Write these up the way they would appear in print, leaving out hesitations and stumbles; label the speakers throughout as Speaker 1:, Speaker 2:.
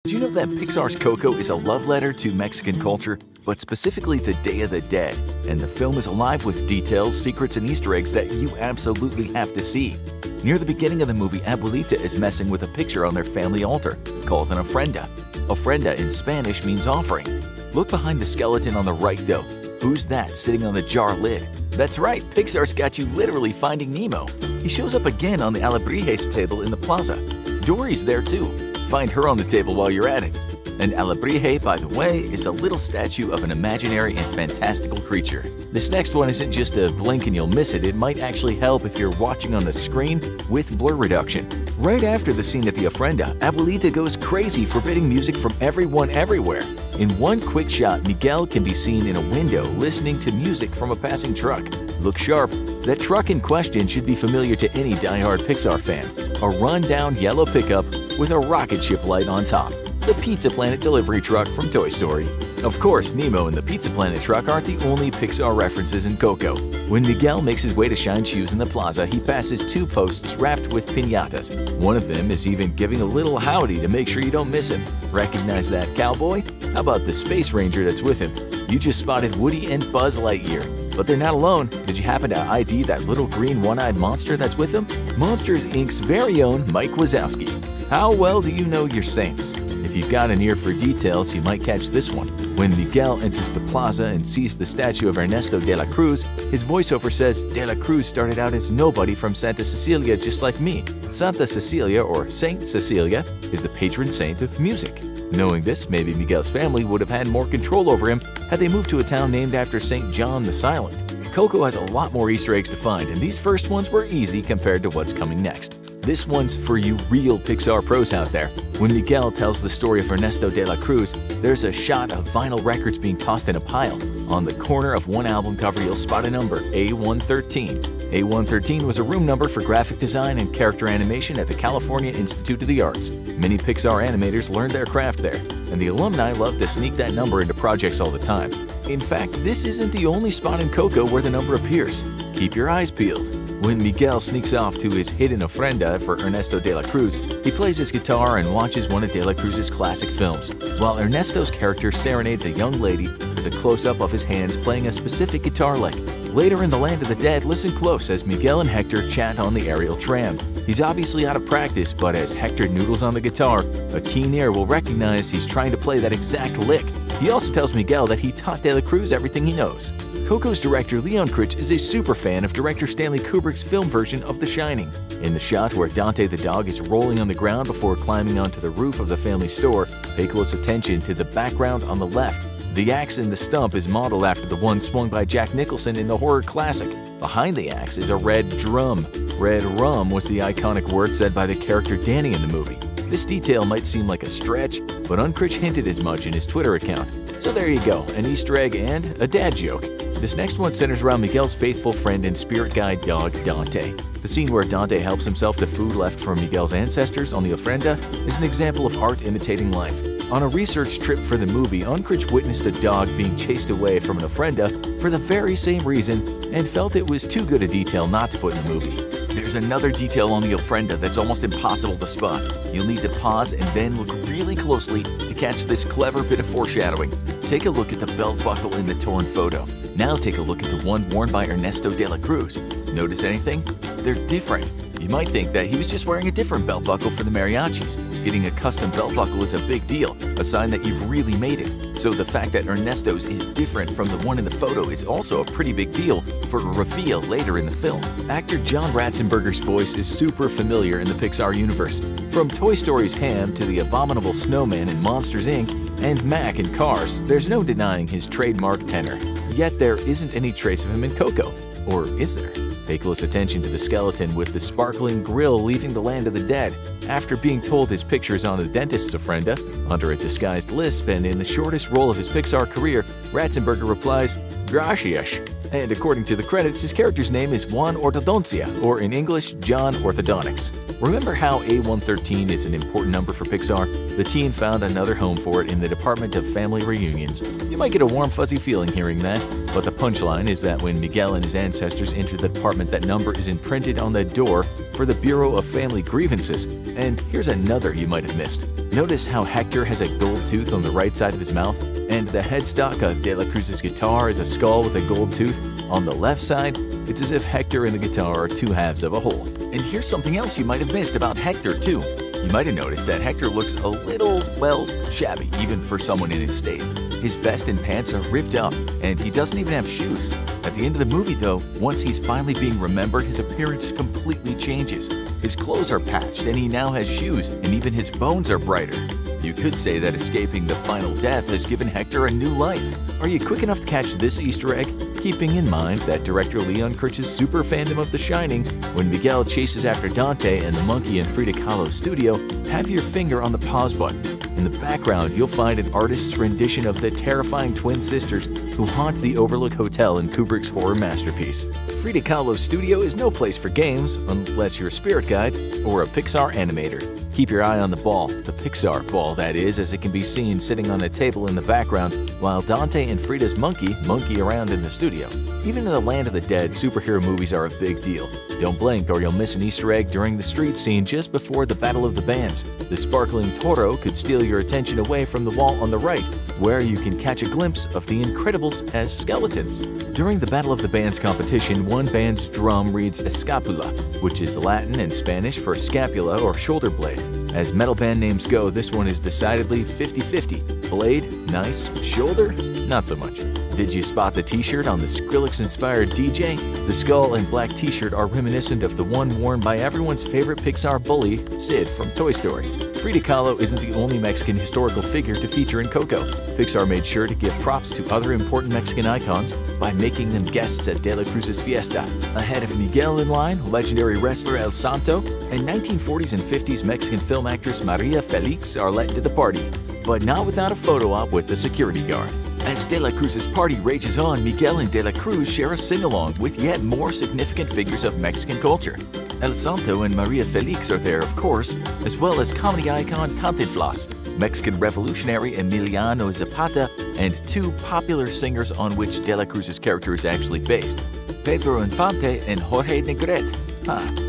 Speaker 1: Did you know that Pixar's Coco is a love letter to Mexican culture, but specifically the Day of the Dead? And the film is alive with details, secrets, and Easter eggs that you absolutely have to see. Near the beginning of the movie, Abuelita is messing with a picture on their family altar, called an ofrenda. Ofrenda in Spanish means offering. Look behind the skeleton on the right though. Who's that sitting on the jar lid? That's right, Pixar's got you literally finding Nemo. He shows up again on the Alebrijes table in the plaza. Dory's there too. Find her on the table while you're at it. An alebrije, by the way, is a little statue of an imaginary and fantastical creature. This next one isn't just a blink and you'll miss it, it might actually help if you're watching on the screen with blur reduction. Right after the scene at the ofrenda, Abuelita goes crazy forbidding music from everyone everywhere. In one quick shot, Miguel can be seen in a window listening to music from a passing truck. Look sharp. That truck in question should be familiar to any die-hard Pixar fan. A run-down yellow pickup with a rocket ship light on top. The Pizza Planet delivery truck from Toy Story. Of course, Nemo and the Pizza Planet truck aren't the only Pixar references in Coco. When Miguel makes his way to shine shoes in the plaza, he passes two posts wrapped with piñatas. One of them is even giving a little howdy to make sure you don't miss him. Recognize that cowboy? How about the Space Ranger that's with him? You just spotted Woody and Buzz Lightyear. But they're not alone. Did you happen to ID that little green one-eyed monster that's with them? Monsters, Inc.'s very own Mike Wazowski. How well do you know your Saints? If you've got an ear for details, you might catch this one. When Miguel enters the plaza and sees the statue of Ernesto de la Cruz, his voiceover says De la Cruz started out as nobody from Santa Cecilia just like me. Santa Cecilia, or Saint Cecilia, is the patron saint of music. Knowing this, maybe Miguel's family would have had more control over him had they moved to a town named after St. John the Silent. Coco has a lot more Easter eggs to find, and these first ones were easy compared to what's coming next. This one's for you real Pixar pros out there. When Miguel tells the story of Ernesto de la Cruz, there's a shot of vinyl records being tossed in a pile. On the corner of one album cover, you'll spot a number, A113. A113 was a room number for graphic design and character animation at the California Institute of the Arts. Many Pixar animators learned their craft there, and the alumni love to sneak that number into projects all the time. In fact, this isn't the only spot in Coco where the number appears. Keep your eyes peeled. When Miguel sneaks off to his hidden ofrenda for Ernesto de la Cruz, he plays his guitar and watches one of de la Cruz's classic films. While Ernesto's character serenades a young lady, there's a close-up of his hands playing a specific guitar lick. Later in the Land of the Dead, listen close as Miguel and Hector chat on the aerial tram. He's obviously out of practice, but as Hector noodles on the guitar, a keen ear will recognize he's trying to play that exact lick. He also tells Miguel that he taught de la Cruz everything he knows. Coco's director Leon Critch is a super fan of director Stanley Kubrick's film version of The Shining. In the shot where Dante the dog is rolling on the ground before climbing onto the roof of the family store, pay close attention to the background on the left. The axe in the stump is modeled after the one swung by Jack Nicholson in the horror classic. Behind the axe is a red drum. Red rum was the iconic word said by the character Danny in the movie. This detail might seem like a stretch, but Uncritch hinted as much in his Twitter account. So there you go, an Easter egg and a dad joke. This next one centers around Miguel's faithful friend and spirit guide dog, Dante. The scene where Dante helps himself to food left from Miguel's ancestors on the ofrenda is an example of art imitating life. On a research trip for the movie, Uncritch witnessed a dog being chased away from an ofrenda for the very same reason and felt it was too good a detail not to put in the movie. There's another detail on the ofrenda that's almost impossible to spot. You'll need to pause and then look really closely to catch this clever bit of foreshadowing. Take a look at the belt buckle in the torn photo. Now take a look at the one worn by Ernesto de la Cruz. Notice anything? They're different. You might think that he was just wearing a different belt buckle for the mariachis. Getting a custom belt buckle is a big deal, a sign that you've really made it. So the fact that Ernesto's is different from the one in the photo is also a pretty big deal for a reveal later in the film. Actor John Ratzenberger's voice is super familiar in the Pixar universe. From Toy Story's Ham to the abominable snowman in Monsters, Inc. and Mac in Cars, there's no denying his trademark tenor. Yet there isn't any trace of him in Coco. Or is there? Pay close attention to the skeleton with the sparkling grill leaving the Land of the Dead. After being told his picture is on the dentist's ofrenda, under a disguised lisp and in the shortest role of his Pixar career, Ratzenberger replies, "Gracias." And according to the credits, his character's name is Juan Ortodoncia, or in English, John Orthodontics. Remember how A113 is an important number for Pixar? The team found another home for it in the Department of Family Reunions. You might get a warm, fuzzy feeling hearing that, but the punchline is that when Miguel and his ancestors enter the department, that number is imprinted on the door for the Bureau of Family Grievances. And here's another you might have missed. Notice how Hector has a gold tooth on the right side of his mouth, and the headstock of De La Cruz's guitar is a skull with a gold tooth on the left side. It's as if Hector and the guitar are two halves of a whole. And here's something else you might have missed about Hector, too. You might have noticed that Hector looks a little, well, shabby, even for someone in his state. His vest and pants are ripped up, and he doesn't even have shoes. At the end of the movie, though, once he's finally being remembered, his appearance completely changes. His clothes are patched, and he now has shoes, and even his bones are brighter. You could say that escaping the final death has given Hector a new life. Are you quick enough to catch this Easter egg? Keeping in mind that director Leon Kirch's super fandom of The Shining, when Miguel chases after Dante and the monkey in Frida Kahlo's studio, have your finger on the pause button. In the background, you'll find an artist's rendition of the terrifying twin sisters who haunt the Overlook Hotel in Kubrick's horror masterpiece. Frida Kahlo's studio is no place for games, unless you're a spirit guide or a Pixar animator. Keep your eye on the ball, the Pixar ball that is, as it can be seen sitting on a table in the background while Dante and Frida's monkey around in the studio. Even in the land of the dead, superhero movies are a big deal. Don't blink or you'll miss an Easter egg during the street scene just before the Battle of the Bands. The sparkling Toro could steal your attention away from the wall on the right, where you can catch a glimpse of the Incredibles as skeletons. During the Battle of the Bands competition, one band's drum reads escapula, which is Latin and Spanish for scapula or shoulder blade. As metal band names go, this one is decidedly 50-50. Blade, nice. Shoulder, not so much. Did you spot the t-shirt on the Skrillex-inspired DJ? The skull and black t-shirt are reminiscent of the one worn by everyone's favorite Pixar bully, Sid from Toy Story. Frida Kahlo isn't the only Mexican historical figure to feature in Coco. Pixar made sure to give props to other important Mexican icons by making them guests at De La Cruz's fiesta. Ahead of Miguel in line, legendary wrestler El Santo, and 1940s and 50s Mexican film actress Maria Felix are let into the party, but not without a photo op with the security guard. As De La Cruz's party rages on, Miguel and De La Cruz share a sing-along with yet more significant figures of Mexican culture. El Santo and Maria Felix are there, of course, as well as comedy icon Cantinflas, Mexican revolutionary Emiliano Zapata, and two popular singers on which De La Cruz's character is actually based, Pedro Infante and Jorge Negrete.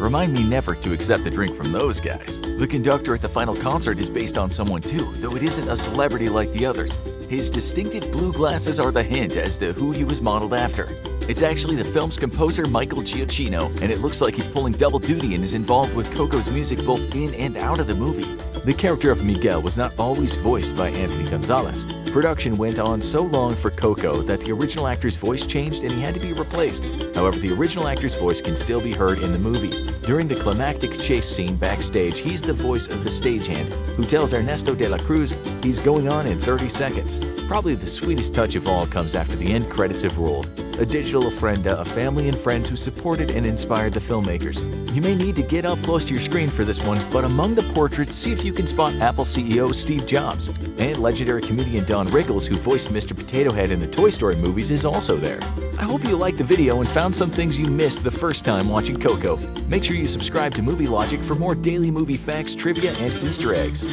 Speaker 1: Remind me never to accept a drink from those guys. The conductor at the final concert is based on someone too, though it isn't a celebrity like the others. His distinctive blue glasses are the hint as to who he was modeled after. It's actually the film's composer Michael Giacchino, and it looks like he's pulling double duty and is involved with Coco's music both in and out of the movie. The character of Miguel was not always voiced by Anthony Gonzalez. Production went on so long for Coco that the original actor's voice changed and he had to be replaced. However, the original actor's voice can still be heard in the movie. During the climactic chase scene backstage, he's the voice of the stagehand who tells Ernesto de la Cruz he's going on in 30 seconds. Probably the sweetest touch of all comes after the end credits have rolled. A digital ofrenda of family and friends who supported and inspired the filmmakers. You may need to get up close to your screen for this one, but among the portraits, see if you can spot Apple CEO Steve Jobs. And legendary comedian Don Rickles, who voiced Mr. Potato Head in the Toy Story movies, is also there. I hope you liked the video and found some things you missed the first time watching Coco. Make sure you subscribe to Movie Logic for more daily movie facts, trivia, and Easter eggs.